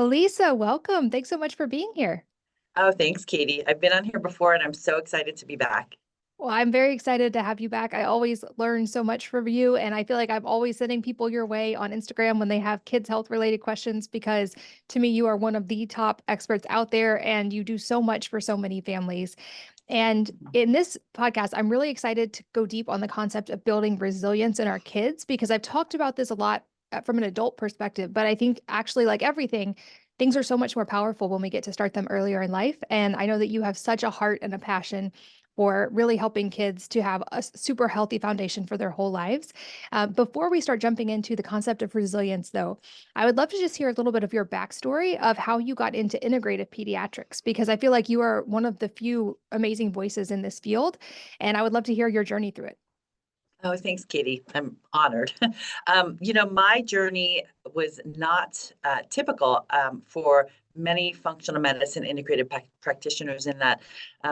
Elisa, welcome. Thanks so much for being here. Oh, thanks, Katie. I've been on here before and I'm so excited to be back. Well, I'm very excited to have you back. I always learn so much from you, and I feel like I'm always sending people your way on Instagram when they have kids health related questions because to me, you are one of the top experts out there and you do so much for so many families. And in this podcast, I'm really excited to go deep on the concept of building resilience in our kids because I've talked about this a lot from an adult perspective, but I think actually, like everything, things are so much more powerful when we get to start them earlier in life. And I know that you have such a heart and a passion for really helping kids to have a super healthy foundation for their whole lives. Before we start jumping into the concept of resilience, though, I would love to just hear a little bit of your backstory of how you got into integrative pediatrics, because I feel like you are one of the few amazing voices in this field, and I would love to hear your journey through it. Oh, thanks, Katie. I'm honored. My journey was not typical for many functional medicine integrated practitioners in that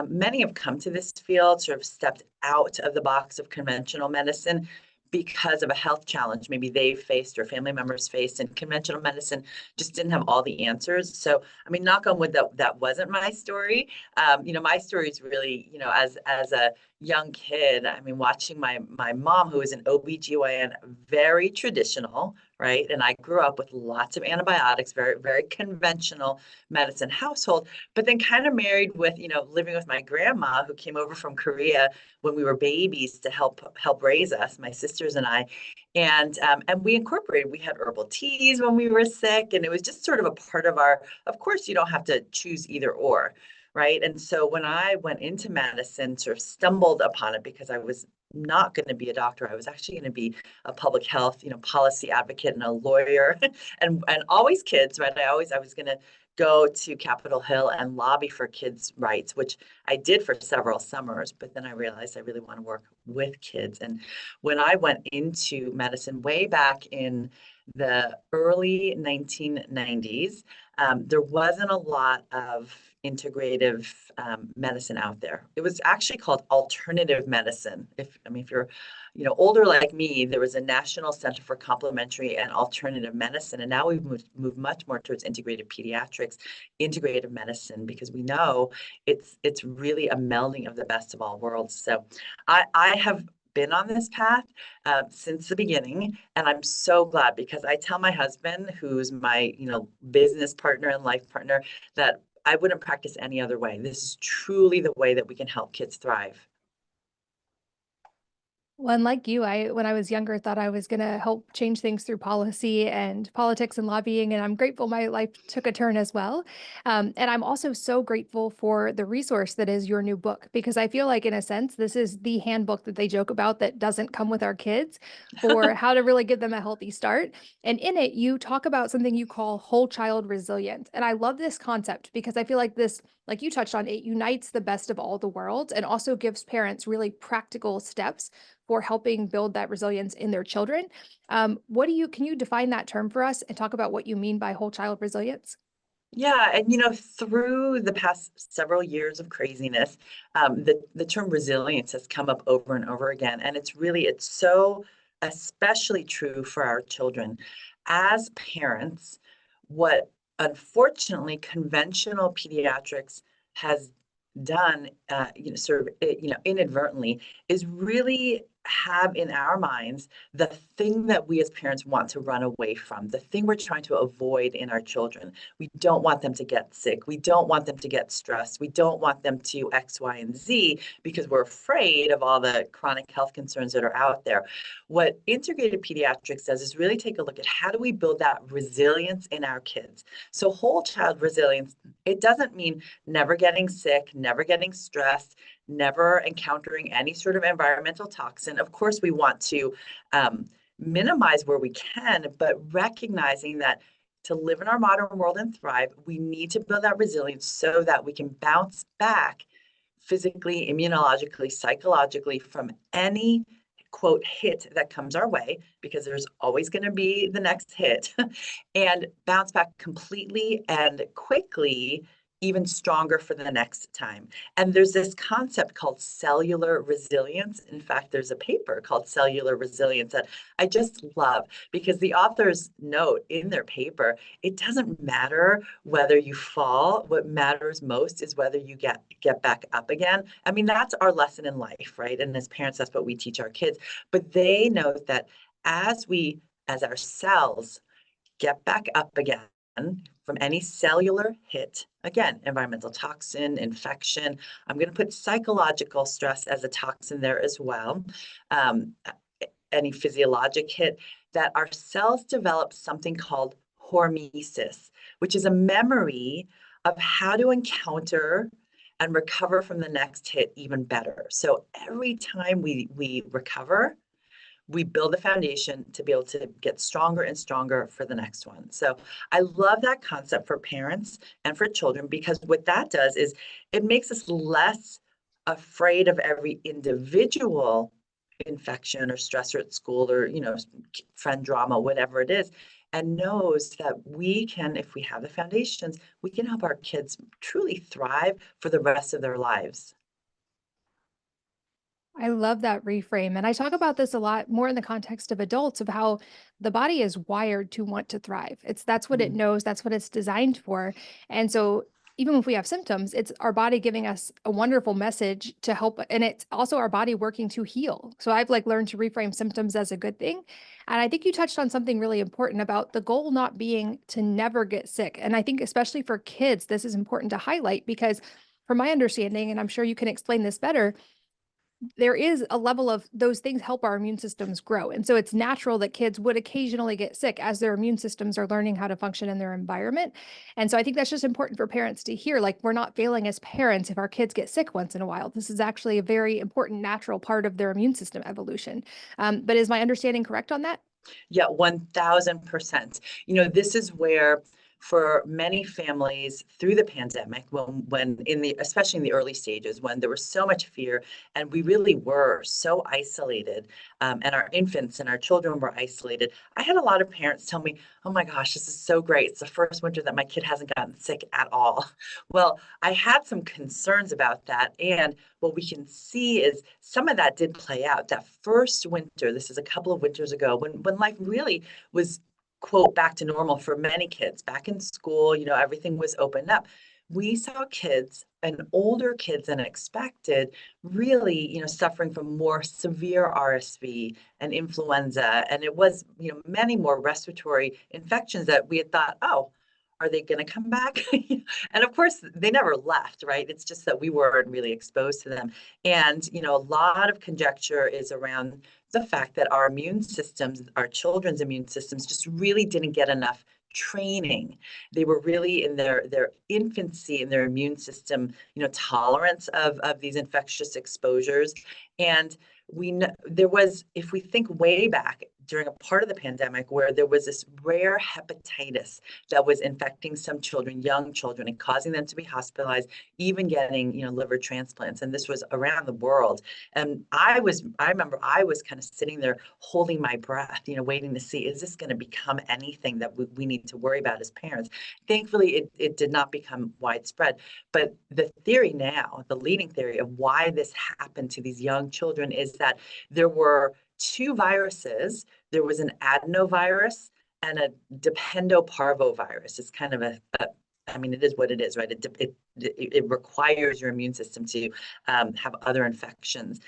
many have come to this field, sort of stepped out of the box of conventional medicine because of a health challenge maybe they faced or family members faced, and conventional medicine just didn't have all the answers. So, I mean, knock on wood, that wasn't my story. My story is really, as a young kid, I mean, watching my mom, who is an OBGYN, very traditional, right? And I grew up with lots of antibiotics, very, very conventional medicine household, but then kind of married with, living with my grandma who came over from Korea when we were babies to help raise us, my sisters and I. And we incorporated, we had herbal teas when we were sick, and it was just sort of a part of our, of course, you don't have to choose either or. Right. And so when I went into medicine, sort of stumbled upon it because I was not going to be a doctor. I was actually going to be a public health, policy advocate and a lawyer and always kids, right? I was going to go to Capitol Hill and lobby for kids' rights, which I did for several summers, but then I realized I really want to work with kids. And when I went into medicine way back in the early 1990s, there wasn't a lot of integrative medicine out there. It was actually called alternative medicine. If you're, older like me, there was a National Center for Complementary and Alternative Medicine, and now we've moved much more towards integrative pediatrics, integrative medicine, because we know it's really a melding of the best of all worlds. So, I have been on this path since the beginning, and I'm so glad because I tell my husband, who's my business partner and life partner, that I wouldn't practice any other way. This is truly the way that we can help kids thrive. Well, and like you, when I was younger, thought I was going to help change things through policy and politics and lobbying. And I'm grateful my life took a turn as well. And I'm also so grateful for the resource that is your new book, because I feel like, in a sense, this is the handbook that they joke about that doesn't come with our kids for how to really give them a healthy start. And in it, you talk about something you call whole child resilience. And I love this concept because I feel like this, like you touched on, it unites the best of all the worlds and also gives parents really practical steps for helping build that resilience in their children. Can you define that term for us and talk about what you mean by whole child resilience? Yeah, and through the past several years of craziness, the term resilience has come up over and over again, and it's so especially true for our children. As parents, what unfortunately conventional pediatrics has done, inadvertently, is really have in our minds the thing that we as parents want to run away from, the thing we're trying to avoid in our children. We don't want them to get sick. We don't want them to get stressed. We don't want them to X, Y, and Z because we're afraid of all the chronic health concerns that are out there. What integrated pediatrics does is really take a look at how do we build that resilience in our kids. So whole child resilience, it doesn't mean never getting sick, never getting stressed, never encountering any sort of environmental toxin. Of course, we want to minimize where we can, but recognizing that to live in our modern world and thrive, we need to build that resilience so that we can bounce back physically, immunologically, psychologically from any quote hit that comes our way, because there's always going to be the next hit, and bounce back completely and quickly even stronger for the next time. And there's this concept called cellular resilience. In fact, there's a paper called Cellular Resilience that I just love, because the authors note in their paper, it doesn't matter whether you fall. What matters most is whether you get back up again. I mean, that's our lesson in life, right? And as parents, that's what we teach our kids. But they note that as our cells get back up again from any cellular hit, again, environmental toxin, infection. I'm going to put psychological stress as a toxin there as well. Any physiologic hit, that our cells develop something called hormesis, which is a memory of how to encounter and recover from the next hit even better. So every time we recover, we build the foundation to be able to get stronger and stronger for the next one. So I love that concept for parents and for children, because what that does is it makes us less afraid of every individual infection or stressor at school, or friend drama, whatever it is, and knows that we can, if we have the foundations, we can help our kids truly thrive for the rest of their lives. I love that reframe. And I talk about this a lot more in the context of adults, of how the body is wired to want to thrive. That's what it Mhm. knows, that's what it's designed for. And so even if we have symptoms, it's our body giving us a wonderful message to help. And it's also our body working to heal. So I've like learned to reframe symptoms as a good thing. And I think you touched on something really important about the goal not being to never get sick. And I think especially for kids, this is important to highlight, because from my understanding, and I'm sure you can explain this better, there is a level of those things help our immune systems grow. And so it's natural that kids would occasionally get sick as their immune systems are learning how to function in their environment. And so I think that's just important for parents to hear. Like, we're not failing as parents if our kids get sick once in a while. This is actually a very important natural part of their immune system evolution. But is my understanding correct on that? Yeah, 1000%. This is where, for many families through the pandemic, when especially in the early stages, when there was so much fear and we really were so isolated, and our infants and our children were isolated, I had a lot of parents tell me, "Oh my gosh, this is so great. It's the first winter that my kid hasn't gotten sick at all." Well, I had some concerns about that, and what we can see is some of that did play out. That first winter, this is a couple of winters ago, when life really was, quote, back to normal for many kids, back in school, everything was opened up. We saw kids, and older kids than expected, really, suffering from more severe RSV and influenza. And it was, many more respiratory infections that we had thought, oh, are they going to come back? And of course, they never left, right? It's just that we weren't really exposed to them. And, a lot of conjecture is around the fact that our immune systems, our children's immune systems, just really didn't get enough training. They were really in their infancy in their immune system, tolerance of these infectious exposures. And we know there was, if we think way back during a part of the pandemic where there was this rare hepatitis that was infecting some children, young children, and causing them to be hospitalized, even getting, liver transplants. And this was around the world. And I remember I was kind of sitting there holding my breath, waiting to see, is this going to become anything that we need to worry about as parents? Thankfully, it did not become widespread. But the theory now, the leading theory of why this happened to these young children, is that there were two viruses. There was an adenovirus and a dependoparvovirus. It's kind of I mean, it is what it is, right? It requires your immune system to have other infections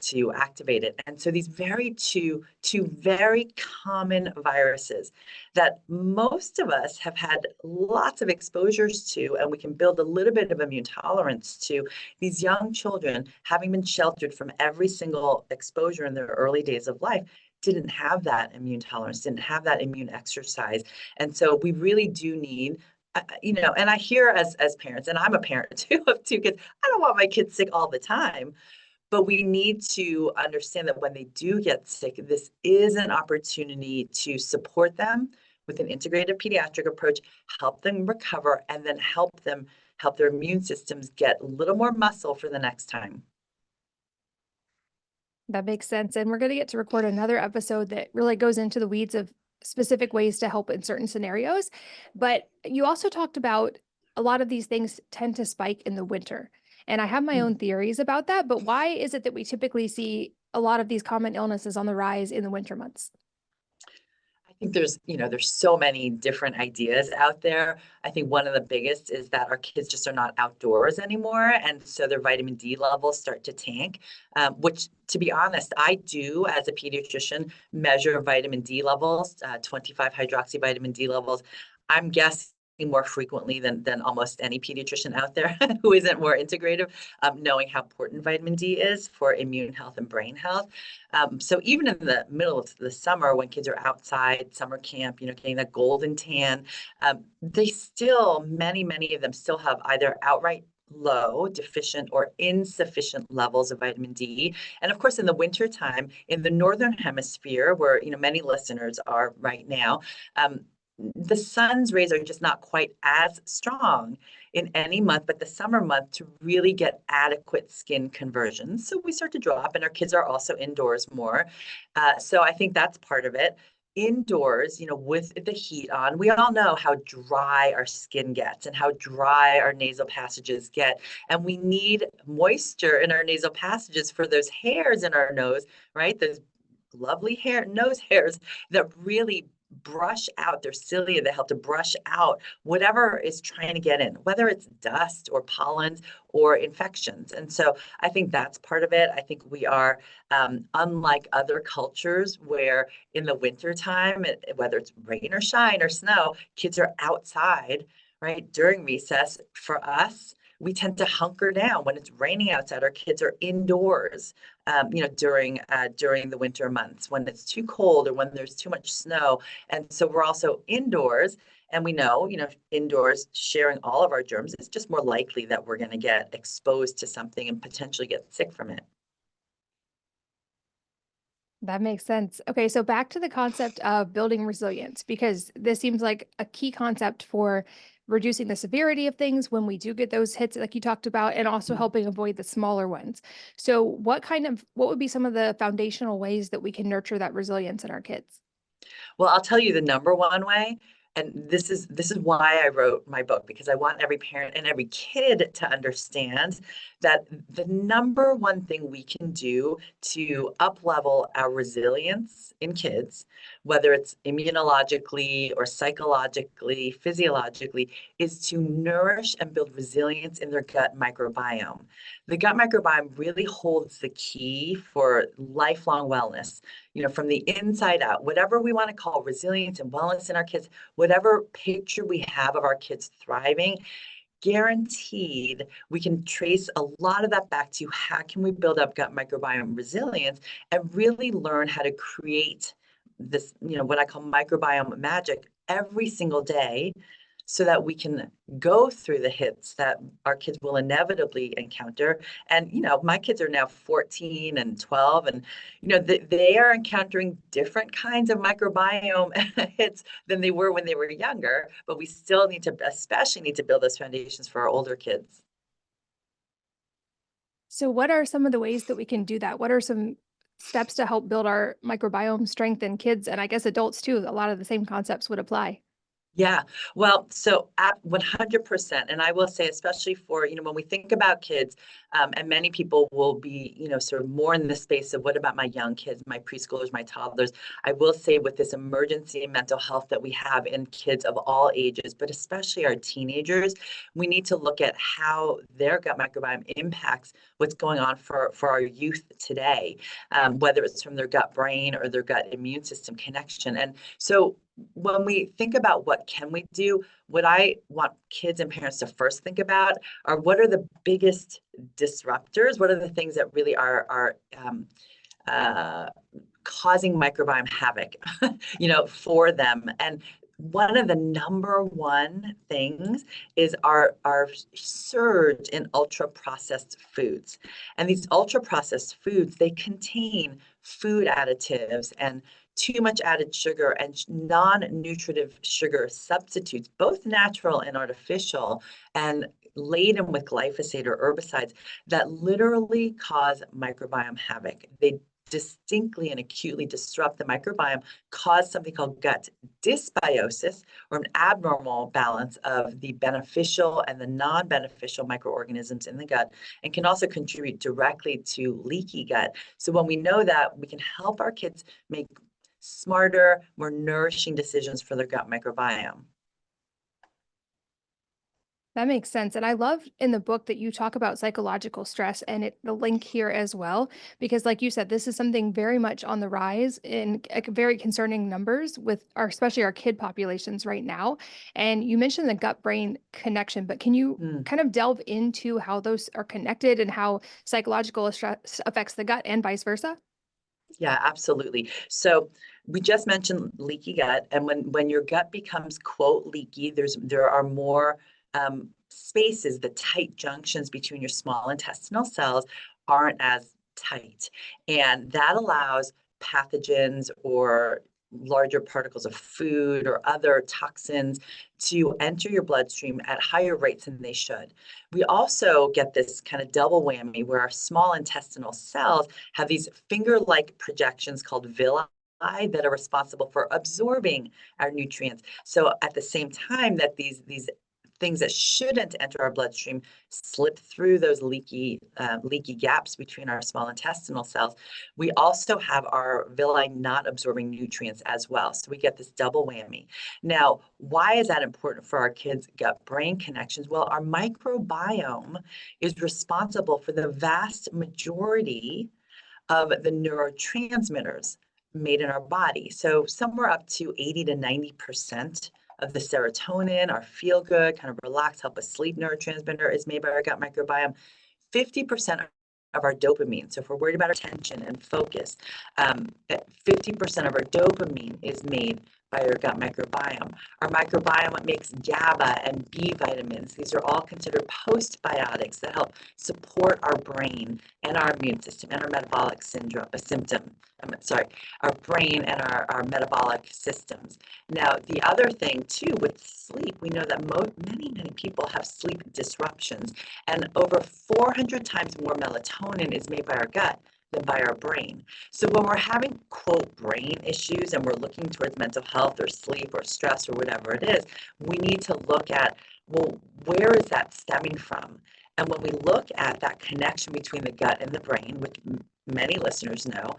to activate it. And so these two very common viruses that most of us have had lots of exposures to, and we can build a little bit of immune tolerance to, these young children, having been sheltered from every single exposure in their early days of life, didn't have that immune tolerance, didn't have that immune exercise. And so we really do need, and I hear as parents, and I'm a parent too of two kids, I don't want my kids sick all the time, but we need to understand that when they do get sick, this is an opportunity to support them with an integrative pediatric approach, help them recover, and then help their immune systems get a little more muscle for the next time. That makes sense. And we're going to get to record another episode that really goes into the weeds of specific ways to help in certain scenarios. But you also talked about a lot of these things tend to spike in the winter. And I have my own theories about that, but why is it that we typically see a lot of these common illnesses on the rise in the winter months? I think there's so many different ideas out there. I think one of the biggest is that our kids just are not outdoors anymore. And so their vitamin D levels start to tank, which, to be honest, I do as a pediatrician measure vitamin D levels, 25 hydroxy vitamin D levels. I'm guessing more frequently than almost any pediatrician out there who isn't more integrative, knowing how important vitamin D is for immune health and brain health. So even in the middle of the summer, when kids are outside summer camp, getting that golden tan, they still, many of them still have either outright low, deficient, or insufficient levels of vitamin D. And of course, in the wintertime, in the Northern Hemisphere, where many listeners are right now, the sun's rays are just not quite as strong in any month, but the summer month to really get adequate skin conversion. So we start to drop, and our kids are also indoors more. So I think that's part of it. Indoors, with the heat on, we all know how dry our skin gets and how dry our nasal passages get. And we need moisture in our nasal passages for those hairs in our nose, right? Those lovely nose hairs that really brush out their cilia, that help to brush out whatever is trying to get in, whether it's dust or pollens or infections. And so I think that's part of it. I think we are unlike other cultures where in the wintertime, whether it's rain or shine or snow, kids are outside, right, during recess. For us, we tend to hunker down when it's raining outside. Our kids are indoors, during the winter months when it's too cold or when there's too much snow. And so we're also indoors, and we know, indoors sharing all of our germs, it's just more likely that we're going to get exposed to something and potentially get sick from it. That makes sense. Okay, so back to the concept of building resilience, because this seems like a key concept for reducing the severity of things when we do get those hits, like you talked about, and also helping avoid the smaller ones. So, what would be some of the foundational ways that we can nurture that resilience in our kids? Well, I'll tell you the number one way, and this is why I wrote my book, because I want every parent and every kid to understand that the number one thing we can do to up-level our resilience in kids, whether it's immunologically or psychologically, physiologically, is to nourish and build resilience in their gut microbiome. The gut microbiome really holds the key for lifelong wellness, from the inside out, whatever we want to call resilience and wellness in our kids, whatever picture we have of our kids thriving, guaranteed we can trace a lot of that back to how can we build up gut microbiome resilience and really learn how to create this, what I call microbiome magic every single day, so that we can go through the hits that our kids will inevitably encounter. And, my kids are now 14 and 12, and, they are encountering different kinds of microbiome hits than they were when they were younger, but we still especially need to build those foundations for our older kids. So, what are some of the ways that we can do that? What are some steps to help build our microbiome strength in kids and I guess adults too? A lot of the same concepts would apply. Yeah, well, so at 100%, and I will say, especially for, when we think about kids, and many people will be, sort of more in the space of what about my young kids, my preschoolers, my toddlers. I will say with this emergency in mental health that we have in kids of all ages, but especially our teenagers, we need to look at how their gut microbiome impacts what's going on for our youth today, whether it's from their gut brain or their gut immune system connection. And so when we think about what can we do, what I want kids and parents to first think about are what are the biggest disruptors? What are the things that really are causing microbiome havoc, for them? And one of the number one things is our surge in ultra processed foods. And these ultra processed foods, they contain food additives and too much added sugar and non-nutritive sugar substitutes, both natural and artificial, and laden with glyphosate or herbicides that literally cause microbiome havoc. They distinctly and acutely disrupt the microbiome, cause something called gut dysbiosis, or an abnormal balance of the beneficial and the non-beneficial microorganisms in the gut, and can also contribute directly to leaky gut. So when we know that, we can help our kids make smarter, more nourishing decisions for their gut microbiome. That makes sense. And I love in the book that you talk about psychological stress and the link here as well, because like you said, this is something very much on the rise in very concerning numbers with our, especially our kid populations right now. And you mentioned the gut brain connection, but can you Mm. kind of delve into how those are connected and how psychological stress affects the gut and vice versa? Yeah, absolutely. So we just mentioned leaky gut, and when your gut becomes quote leaky, there are more spaces. The tight junctions between your small intestinal cells aren't as tight, and that allows pathogens or larger particles of food or other toxins to enter your bloodstream at higher rates than they should. We also get this kind of double whammy where our small intestinal cells have these finger-like projections called villi that are responsible for absorbing our nutrients. So at the same time that these things that shouldn't enter our bloodstream slip through those leaky gaps between our small intestinal cells, we also have our villi not absorbing nutrients as well. So we get this double whammy. Now, why is that important for our kids' gut-brain connections? Well, our microbiome is responsible for the vast majority of the neurotransmitters made in our body. So somewhere up to 80 to 90% of the serotonin, our feel good, kind of relax, help us sleep neurotransmitter is made by our gut microbiome. 50% of our dopamine. So if we're worried about our attention and focus, 50% of our dopamine is made by our gut microbiome. Our microbiome makes GABA and B vitamins. These are all considered postbiotics that help support our brain and our immune system and our metabolic our brain and our metabolic systems. Now, the other thing too with sleep, we know that many people have sleep disruptions, and over 400 times more melatonin is made by our gut than by our brain. So when we're having quote brain issues and we're looking towards mental health or sleep or stress or whatever it is, we need to look at, well, where is that stemming from? And when we look at that connection between the gut and the brain, which many listeners know,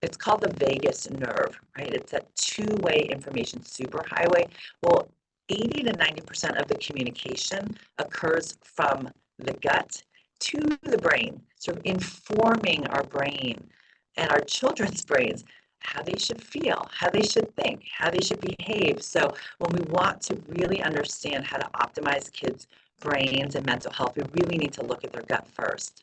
it's called the vagus nerve, right? It's that two-way information superhighway. Well, 80 to 90% of the communication occurs from the gut to the brain, sort of informing our brain and our children's brains how they should feel, how they should think, how they should behave. So when we want to really understand how to optimize kids' brains and mental health, we really need to look at their gut first.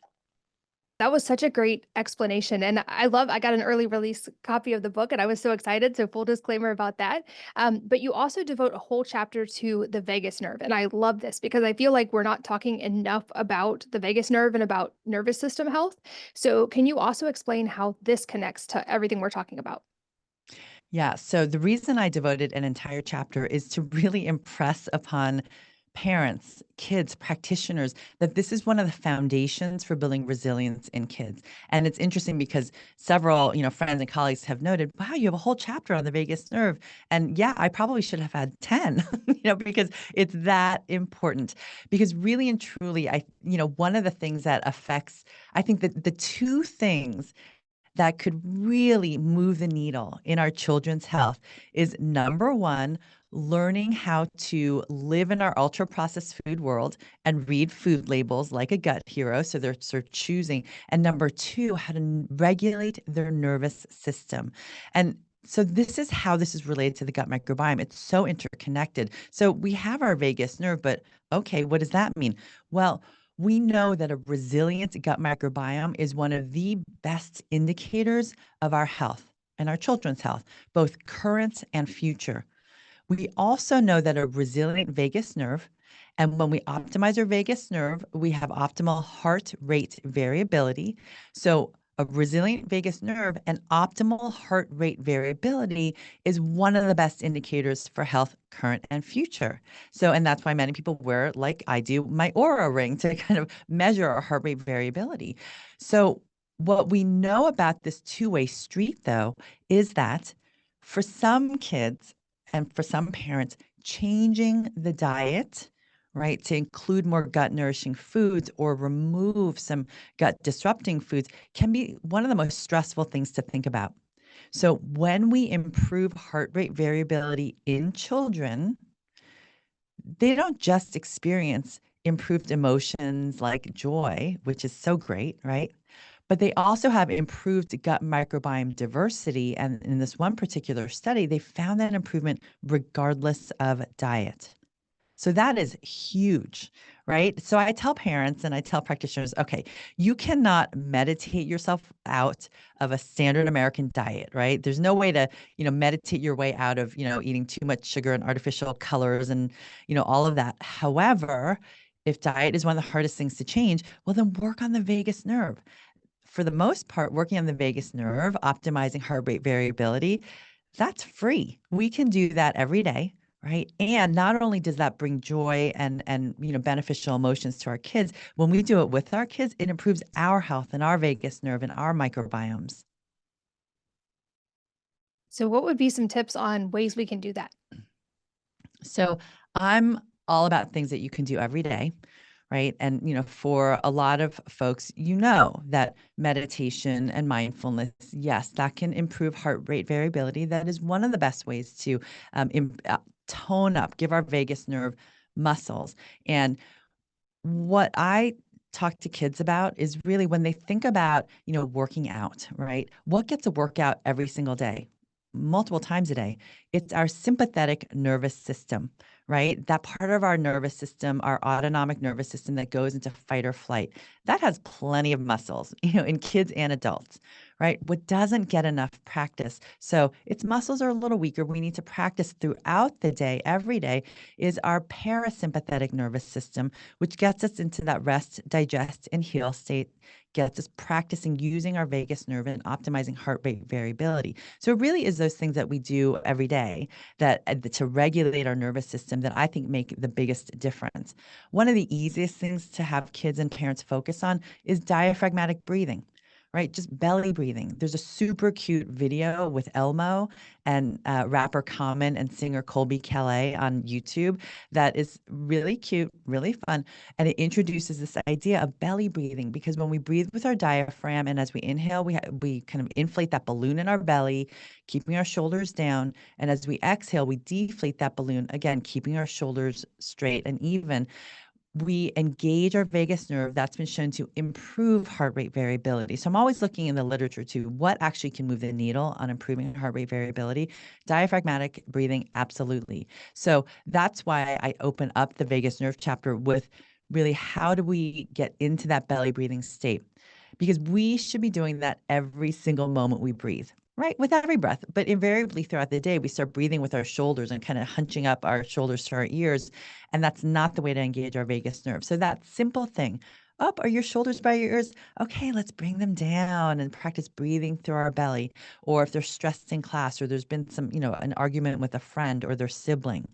That was such a great explanation. And I got an early release copy of the book and I was so excited. So, full disclaimer about that. But you also devote a whole chapter to the vagus nerve. And I love this because I feel like we're not talking enough about the vagus nerve and about nervous system health. So, can you also explain how this connects to everything we're talking about? Yeah. So the reason I devoted an entire chapter is to really impress upon parents, kids, practitioners that this is one of the foundations for building resilience in kids. And it's interesting because several, friends and colleagues have noted, wow, you have a whole chapter on the vagus nerve. And yeah, I probably should have had 10, because it's that important. Because really and truly, one of the things that affects, I think that the two things that could really move the needle in our children's health is number one, learning how to live in our ultra processed food world and read food labels like a gut hero. So they're sort of choosing. And number two, how to regulate their nervous system. And so this is how this is related to the gut microbiome. It's so interconnected. So we have our vagus nerve, but okay, what does that mean? Well, we know that a resilient gut microbiome is one of the best indicators of our health and our children's health, both current and future. We also know that a resilient vagus nerve, and when we optimize our vagus nerve, we have optimal heart rate variability. So, a resilient vagus nerve and optimal heart rate variability is one of the best indicators for health, current and future. So, and that's why many people wear, like I do, my Aura ring to kind of measure our heart rate variability. So, What we know about this two-way street, though, is that for some kids and for some parents, changing the diet, right, to include more gut-nourishing foods or remove some gut-disrupting foods can be one of the most stressful things to think about. So when we improve heart rate variability in children, they don't just experience improved emotions like joy, which is so great, right? But they also have improved gut microbiome diversity. And in this one particular study, they found that improvement regardless of diet. So that is huge, right? So I tell parents and I tell practitioners, okay, you cannot meditate yourself out of a standard American diet, right? There's no way to, meditate your way out of, eating too much sugar and artificial colors and, all of that. However, if diet is one of the hardest things to change, well, then work on the vagus nerve. For the most part, working on the vagus nerve, optimizing heart rate variability, that's free. We can do that every day, right? And not only does that bring joy and beneficial emotions to our kids, when we do it with our kids, it improves our health and our vagus nerve and our microbiomes. So what would be some tips on ways we can do that? So I'm all about things that you can do every day, right? And, for a lot of folks, that meditation and mindfulness, yes, that can improve heart rate variability. That is one of the best ways to tone up, give our vagus nerve muscles. And what I talk to kids about is really when they think about, working out, right? What gets a workout every single day? Multiple times a day. It's our sympathetic nervous system, right? That part of our nervous system, our autonomic nervous system that goes into fight or flight, that has plenty of muscles, in kids and adults, right? What doesn't get enough practice. So its muscles are a little weaker. We need to practice throughout the day, every day, is our parasympathetic nervous system, which gets us into that rest, digest, and heal state, gets us practicing using our vagus nerve and optimizing heart rate variability. So it really is those things that we do every day that to regulate our nervous system that I think make the biggest difference. One of the easiest things to have kids and parents focus on is diaphragmatic breathing. Right? Just belly breathing. There's a super cute video with Elmo and rapper Common and singer Colby Calais on YouTube that is really cute, really fun. And it introduces this idea of belly breathing because when we breathe with our diaphragm and as we inhale, we kind of inflate that balloon in our belly, keeping our shoulders down. And as we exhale, we deflate that balloon, again, keeping our shoulders straight and even. We engage our vagus nerve. That's been shown to improve heart rate variability. So I'm always looking in the literature to what actually can move the needle on improving heart rate variability. Diaphragmatic breathing, absolutely. So that's why I open up the vagus nerve chapter with really how do we get into that belly breathing state? Because we should be doing that every single moment we breathe. Right, with every breath, but invariably throughout the day, we start breathing with our shoulders and kind of hunching up our shoulders to our ears. And that's not the way to engage our vagus nerve. So that simple thing, up are your shoulders by your ears? Okay, let's bring them down and practice breathing through our belly. Or if they're stressed in class or there's been some, an argument with a friend or their sibling.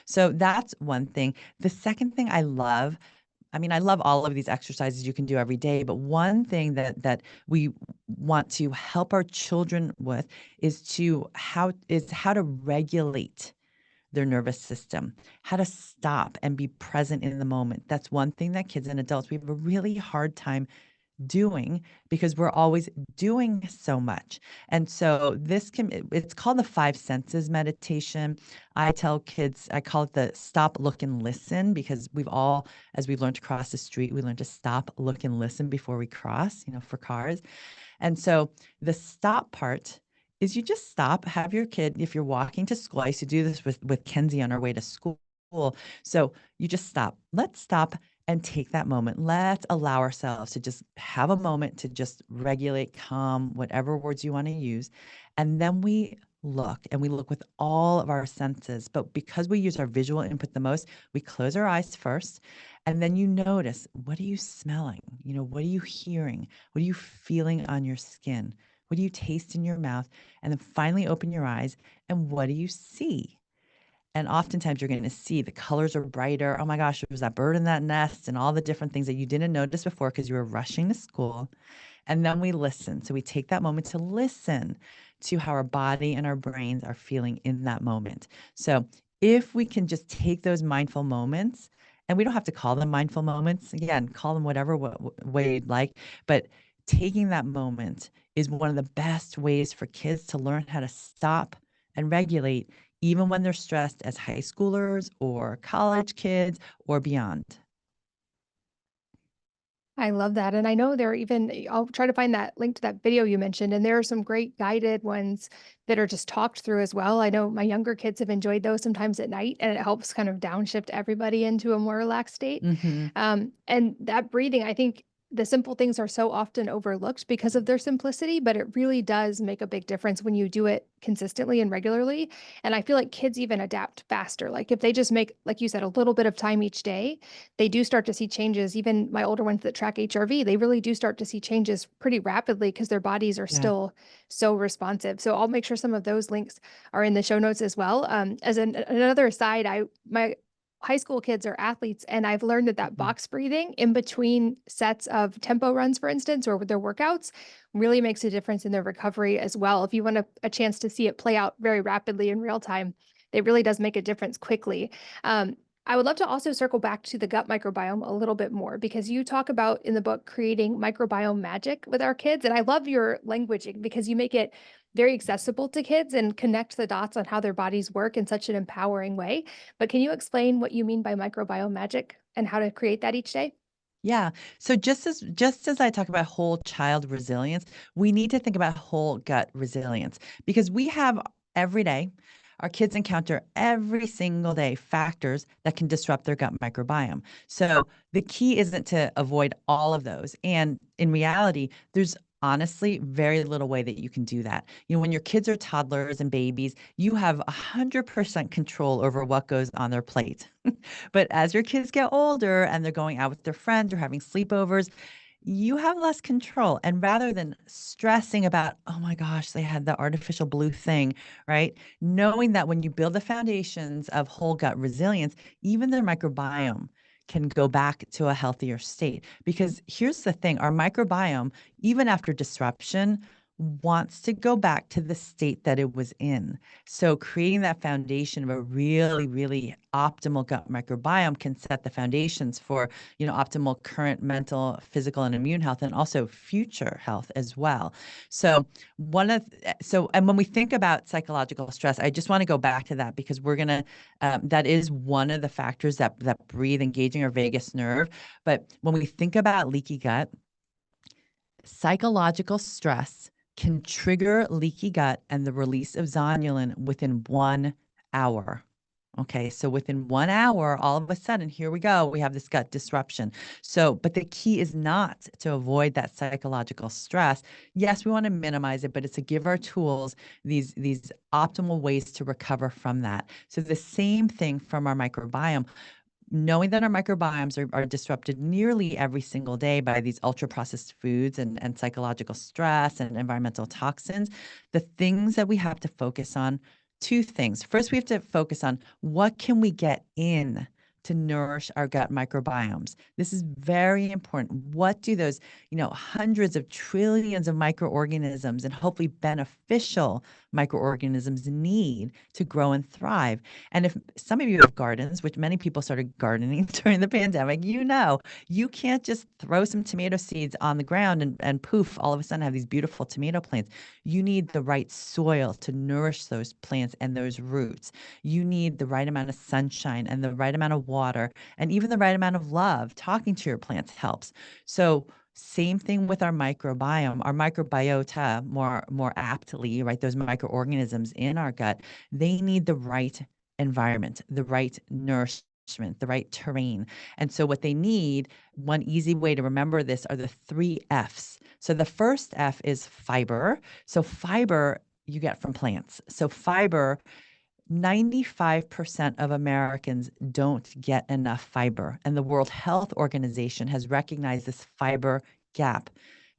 So that's one thing. The second thing I love all of these exercises you can do every day, but one thing that we want to help our children with is how to regulate their nervous system, how to stop and be present in the moment. That's one thing that kids and adults, we have a really hard time doing because we're always doing so much. And so it's called the five senses meditation. I tell kids, I call it the stop, look, and listen because as we've learned to cross the street, we learn to stop, look, and listen before we cross, for cars. And so the stop part is you just stop, have your kid, if you're walking to school, I used to do this with Kenzie on our way to school. So you just stop. Let's stop and take that moment. Let's allow ourselves to just have a moment to just regulate, calm, whatever words you want to use. And then we look with all of our senses. But because we use our visual input the most, we close our eyes first. And then you notice, what are you smelling? What are you hearing? What are you feeling on your skin? What do you taste in your mouth? And then finally open your eyes. And what do you see? And oftentimes you're going to see the colors are brighter. Oh my gosh, there was that bird in that nest and all the different things that you didn't notice before because you were rushing to school. And then we listen. So we take that moment to listen to how our body and our brains are feeling in that moment. So if we can just take those mindful moments, and we don't have to call them mindful moments, again, call them whatever way you'd like, but taking that moment is one of the best ways for kids to learn how to stop and regulate, even when they're stressed as high schoolers or college kids or beyond. I love that. And I know there are even, I'll try to find that link to that video you mentioned. And there are some great guided ones that are just talked through as well. I know my younger kids have enjoyed those sometimes at night, and it helps kind of downshift everybody into a more relaxed state. Mhm. And that breathing, I think the simple things are so often overlooked because of their simplicity, but it really does make a big difference when you do it consistently and regularly. And I feel like kids even adapt faster. Like if they just make, like you said, a little bit of time each day, they do start to see changes. Even my older ones that track HRV, they really do start to see changes pretty rapidly because their bodies are Yeah. still so responsive. So I'll make sure some of those links are in the show notes as well. Another aside, my high school kids are athletes, and I've learned that Mhm. box breathing in between sets of tempo runs, for instance, or with their workouts really makes a difference in their recovery as well. If you want a chance to see it play out very rapidly in real time, it really does make a difference quickly. I would love to also circle back to the gut microbiome a little bit more, because you talk about in the book creating microbiome magic with our kids. And I love your languaging because you make it very accessible to kids and connect the dots on how their bodies work in such an empowering way. But can you explain what you mean by microbiome magic and how to create that each day? Yeah. So just as I talk about whole child resilience, we need to think about whole gut resilience, because we have every day, our kids encounter every single day factors that can disrupt their gut microbiome. So the key isn't to avoid all of those. And in reality, there's honestly very little way that you can do that. When your kids are toddlers and babies, you have 100% control over what goes on their plate. But as your kids get older and they're going out with their friends or having sleepovers, you have less control. And rather than stressing about, oh my gosh, they had the artificial blue thing, right? Knowing that when you build the foundations of whole gut resilience, even their microbiome can go back to a healthier state. Because here's the thing, our microbiome, even after disruption, wants to go back to the state that it was in. So creating that foundation of a really, really optimal gut microbiome can set the foundations for, optimal current mental, physical, and immune health, and also future health as well. So and when we think about psychological stress, I just want to go back to that, because that is one of the factors that breathe, engaging our vagus nerve. But when we think about leaky gut, psychological stress can trigger leaky gut and the release of zonulin within 1 hour. Okay, so within 1 hour, all of a sudden, here we go, we have this gut disruption. So, but the key is not to avoid that psychological stress. Yes, we want to minimize it, but it's to give our tools these optimal ways to recover from that. So the same thing from our microbiome. Knowing that our microbiomes are disrupted nearly every single day by these ultra processed foods and psychological stress and environmental toxins, the things that we have to focus on, two things. First, we have to focus on what can we get in to nourish our gut microbiomes. This is very important. What do those, hundreds of trillions of microorganisms and hopefully beneficial microorganisms need to grow and thrive? And if some of you have gardens, which many people started gardening during the pandemic, you can't just throw some tomato seeds on the ground and poof, all of a sudden have these beautiful tomato plants. You need the right soil to nourish those plants and those roots. You need the right amount of sunshine and the right amount of water and even the right amount of love. Talking to your plants helps. So same thing with our microbiome, our microbiota, more aptly, right? Those microorganisms in our gut, they need the right environment, the right nourishment, the right terrain. And so what they need, one easy way to remember this are the 3 Fs. So the first F is fiber. So fiber you get from plants. So fiber, 95% of Americans don't get enough fiber. And the World Health Organization has recognized this fiber gap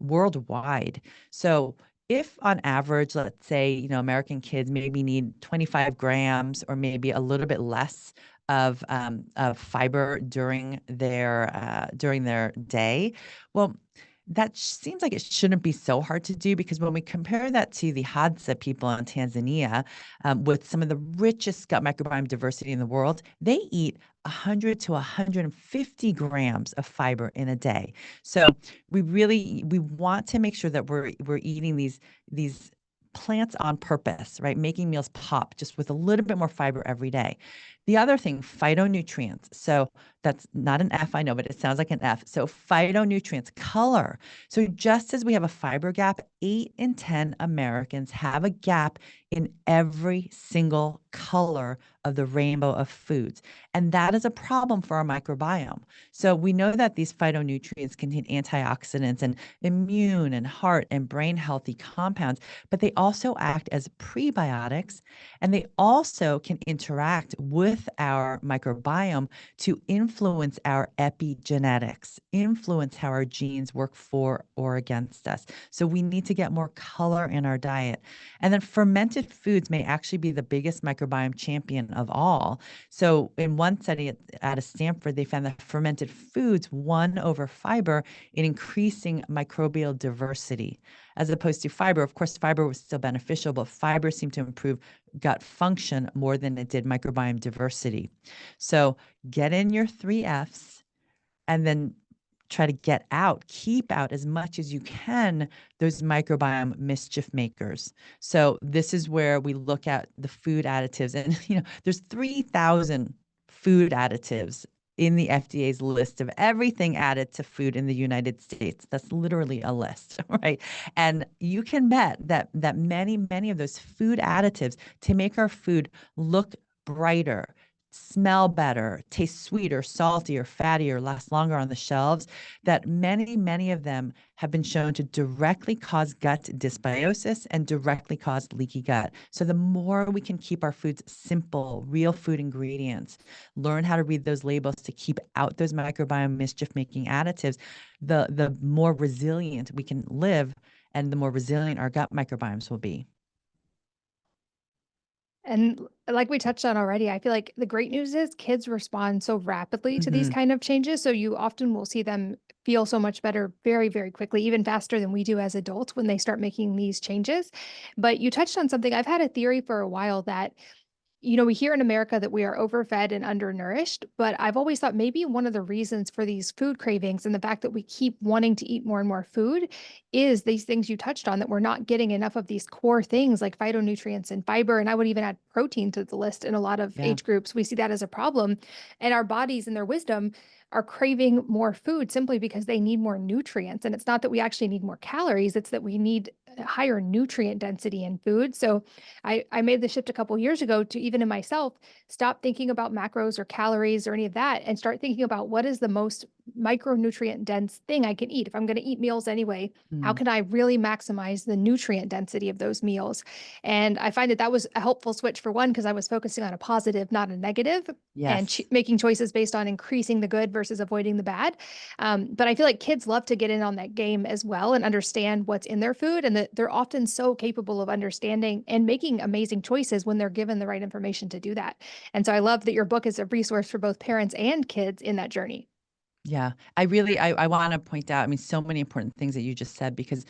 worldwide. So if on average, let's say, American kids maybe need 25 grams or maybe a little bit less of fiber during their day, well, that seems like it shouldn't be so hard to do, because when we compare that to the Hadza people in Tanzania, with some of the richest gut microbiome diversity in the world, they eat 100 to 150 grams of fiber in a day. So we want to make sure that we're eating these plants on purpose, right? Making meals pop just with a little bit more fiber every day. The other thing, phytonutrients. So that's not an F, I know, but it sounds like an F. So phytonutrients, color. So just as we have a fiber gap, 8 in 10 Americans have a gap in every single color of the rainbow of foods. And that is a problem for our microbiome. So we know that these phytonutrients contain antioxidants and immune and heart and brain healthy compounds, but they also act as prebiotics, and they also can interact with our microbiome to influence our epigenetics, influence how our genes work for or against us. So we need to get more color in our diet. And then fermented foods may actually be the biggest microbiome champion of all. So in one study out of Stanford, they found that fermented foods won over fiber in increasing microbial diversity, as opposed to fiber. Of course, fiber was still beneficial, but fiber seemed to improve gut function more than it did microbiome diversity. So get in your 3 Fs, and then try to keep out as much as you can those microbiome mischief makers. So this is where we look at the food additives, and there's 3,000 food additives in the FDA's list of everything added to food in the United States. That's literally a list, right? And you can bet that many of those food additives to make our food look brighter, smell better, taste sweeter, saltier, fattier, last longer on the shelves, that many of them have been shown to directly cause gut dysbiosis and directly cause leaky gut. So the more we can keep our foods simple, real food ingredients, learn how to read those labels to keep out those microbiome mischief-making additives, the more resilient we can live, and the more resilient our gut microbiomes will be. And like we touched on already, I feel like the great news is kids respond so rapidly to these kind of changes. So you often will see them feel so much better very, very quickly, even faster than we do as adults when they start making these changes. But you touched on something. I've had a theory for a while that we hear in America that we are overfed and undernourished, but I've always thought maybe one of the reasons for these food cravings and the fact that we keep wanting to eat more and more food is these things you touched on, that we're not getting enough of these core things like phytonutrients and fiber. And I would even add protein to the list in a lot of Yeah. age groups. We see that as a problem. And our bodies, in their wisdom, are craving more food simply because they need more nutrients. And it's not that we actually need more calories, it's that we need higher nutrient density in food. So I made the shift a couple years ago to, even in myself, stop thinking about macros or calories or any of that and start thinking about what is the most micronutrient dense thing I can eat. If I'm going to eat meals anyway, how can I really maximize the nutrient density of those meals? And I find that that was a helpful switch, for one, because I was focusing on a positive, not a negative, and Yes. making choices based on increasing the good versus avoiding the bad. But I feel like kids love to get in on that game as well and understand what's in their food, and that they're often so capable of understanding and making amazing choices when they're given the right information to do that. And so I love that your book is a resource for both parents and kids in that journey. Yeah, I want to point out, I mean, so many important things that you just said, because,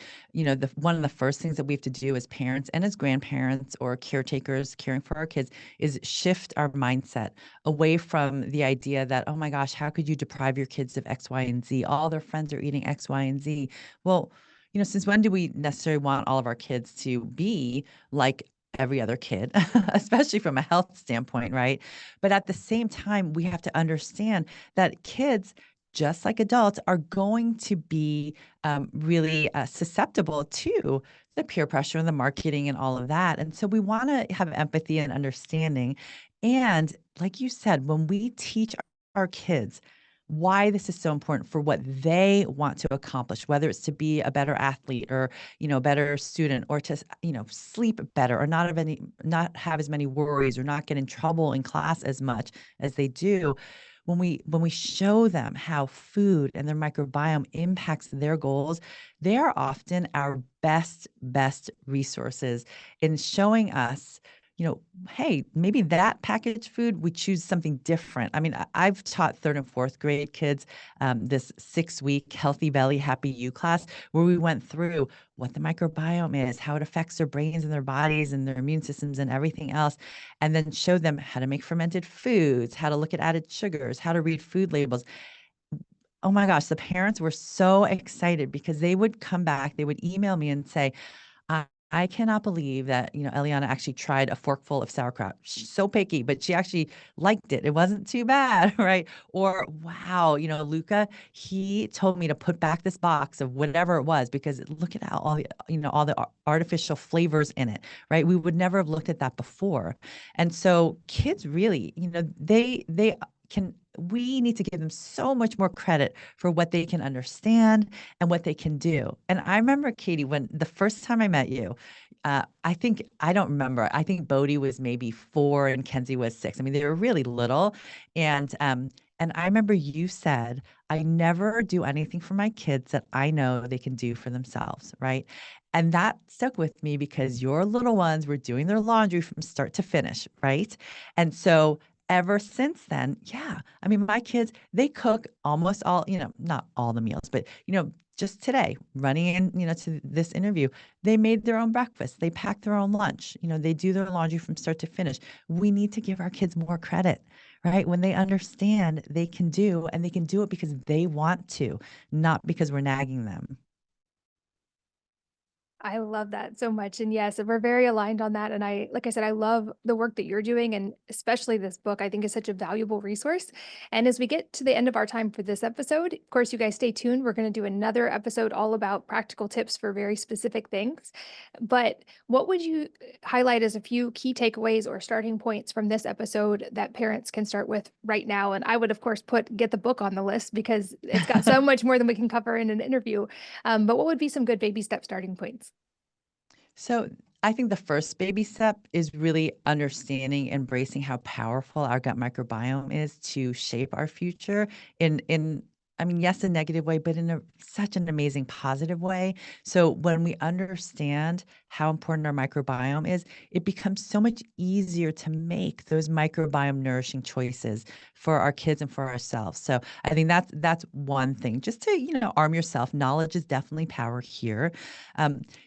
one of the first things that we have to do as parents and as grandparents or caretakers caring for our kids is shift our mindset away from the idea that, oh my gosh, how could you deprive your kids of X, Y, and Z? All their friends are eating X, Y, and Z. Well, since when do we necessarily want all of our kids to be like every other kid, especially from a health standpoint, right? But at the same time, we have to understand that kids, just like adults, are going to be really susceptible to the peer pressure and the marketing and all of that. And so we want to have empathy and understanding. And like you said, when we teach our kids why this is so important for what they want to accomplish, whether it's to be a better athlete or, a better student, or to, sleep better, or not have as many worries, or not get in trouble in class as much as they do, when we show them how food and their microbiome impacts their goals, they are often our best resources in showing us hey, maybe that packaged food, we choose something different. I mean, I've taught third and fourth grade kids this 6-week Healthy Belly, Happy You class where we went through what the microbiome is, how it affects their brains and their bodies and their immune systems and everything else, and then showed them how to make fermented foods, how to look at added sugars, how to read food labels. Oh my gosh, the parents were so excited because they would come back, they would email me and say, I cannot believe that, Eliana actually tried a forkful of sauerkraut. She's so picky, but she actually liked it. It wasn't too bad, right? Or, wow, Luca, he told me to put back this box of whatever it was because look at how all the artificial flavors in it, right? We would never have looked at that before. And so kids really, they can we need to give them so much more credit for what they can understand and what they can do. And I remember, Katie, when the first time I met you, I don't remember. I think Bodhi was maybe 4 and Kenzie was 6. I mean, they were really little. And I remember you said, I never do anything for my kids that I know they can do for themselves, right? And that stuck with me because your little ones were doing their laundry from start to finish, right? And so ever since then, yeah. I mean, my kids, they cook almost all, not all the meals, but, just today, running in, to this interview, they made their own breakfast. They packed their own lunch. They do their laundry from start to finish. We need to give our kids more credit, right? When they understand they can do, and they can do it because they want to, not because we're nagging them. I love that so much. And yes, we're very aligned on that. And like I said, I love the work that you're doing. And especially this book, I think is such a valuable resource. And as we get to the end of our time for this episode, of course, you guys stay tuned. We're going to do another episode all about practical tips for very specific things. But what would you highlight as a few key takeaways or starting points from this episode that parents can start with right now? And I would, of course, get the book on the list because it's got so much more than we can cover in an interview. But what would be some good baby step starting points? So I think the first baby step is really understanding, embracing how powerful our gut microbiome is to shape our future in I mean, yes, a negative way, but in such an amazing positive way. So when we understand how important our microbiome is, it becomes so much easier to make those microbiome nourishing choices for our kids and for ourselves. So I think that's one thing. Just to arm yourself. Knowledge is definitely power here.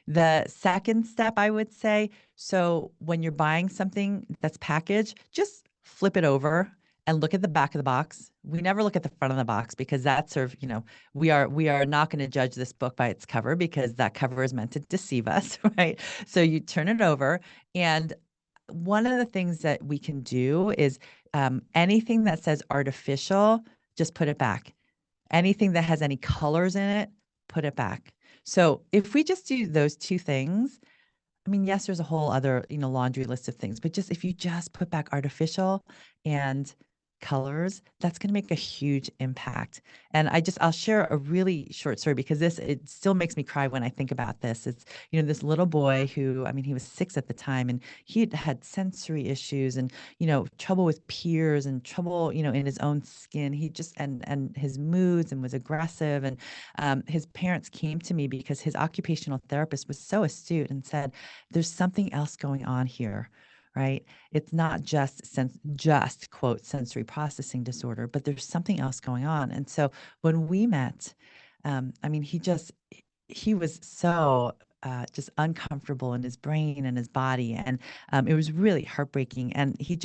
The second step, I would say, so when you're buying something that's packaged, just flip it over and look at the back of the box. We never look at the front of the box because that's sort of, we are not going to judge this book by its cover because that cover is meant to deceive us, right? So you turn it over, and one of the things that we can do is anything that says artificial, just put it back. Anything that has any colors in it, put it back. So if we just do those two things, I mean, yes, there's a whole other, laundry list of things, but just if you just put back artificial and colors, that's going to make a huge impact. And I'll share a really short story because it still makes me cry when I think about this. It's, this little boy who, I mean, he was 6 at the time and he had sensory issues and, trouble with peers and trouble, in his own skin. He just, and his moods and was aggressive. And his parents came to me because his occupational therapist was so astute and said, there's something else going on here, right? It's not just quote sensory processing disorder, but there's something else going on. And so when we met, I mean, he was so just uncomfortable in his brain and his body, and it was really heartbreaking. And he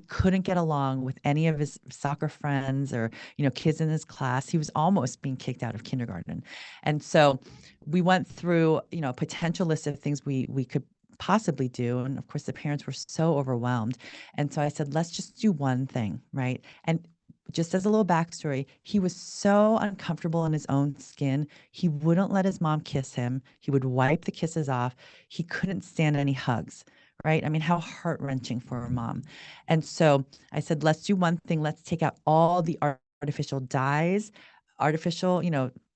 couldn't get along with any of his soccer friends or kids in his class. He was almost being kicked out of kindergarten, and so we went through a potential list of things we could possibly do. And of course, the parents were so overwhelmed. And so I said, let's just do one thing, right? And just as a little backstory, he was so uncomfortable in his own skin. He wouldn't let his mom kiss him. He would wipe the kisses off. He couldn't stand any hugs, right? I mean, how heart-wrenching for a mom. And so I said, let's do one thing. Let's take out all the artificial dyes, artificial,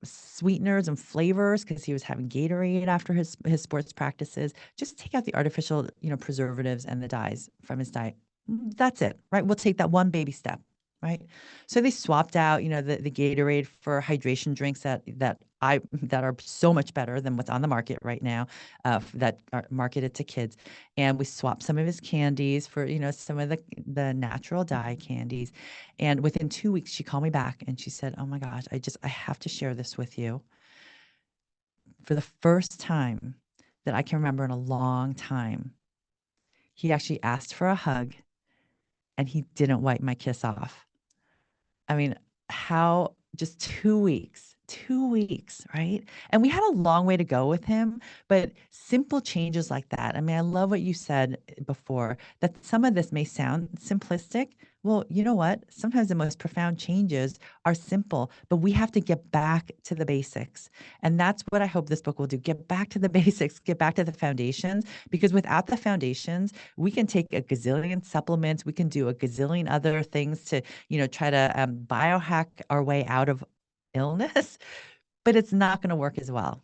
sweeteners and flavors because he was having Gatorade after his sports practices. Just take out the artificial, preservatives and the dyes from his diet. That's it, right? We'll take that one baby step, right? So they swapped out, the Gatorade for hydration drinks that that are so much better than what's on the market right now, that are marketed to kids. And we swapped some of his candies for, some of the natural dye candies. And within 2 weeks, she called me back and she said, "Oh my gosh, I have to share this with you. For the first time that I can remember in a long time, he actually asked for a hug and he didn't wipe my kiss off." I mean, how just 2 weeks, right? And we had a long way to go with him, but simple changes like that. I mean, I love what you said before, that some of this may sound simplistic. Well, you know what? Sometimes the most profound changes are simple, but we have to get back to the basics. And that's what I hope this book will do. Get back to the basics, get back to the foundations, because without the foundations, we can take a gazillion supplements, we can do a gazillion other things to try to biohack our way out of illness, but it's not going to work as well.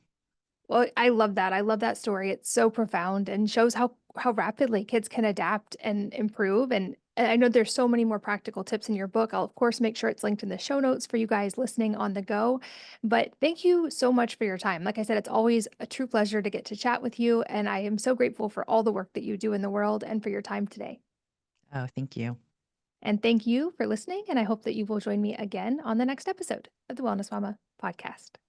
Well, I love that. I love that story. It's so profound and shows how rapidly kids can adapt and improve. And I know there's so many more practical tips in your book. I'll of course make sure it's linked in the show notes for you guys listening on the go. But thank you so much for your time. Like I said, it's always a true pleasure to get to chat with you, and I am so grateful for all the work that you do in the world and for your time today. Oh, thank you. And thank you for listening, and I hope that you will join me again on the next episode of the Wellness Mama podcast.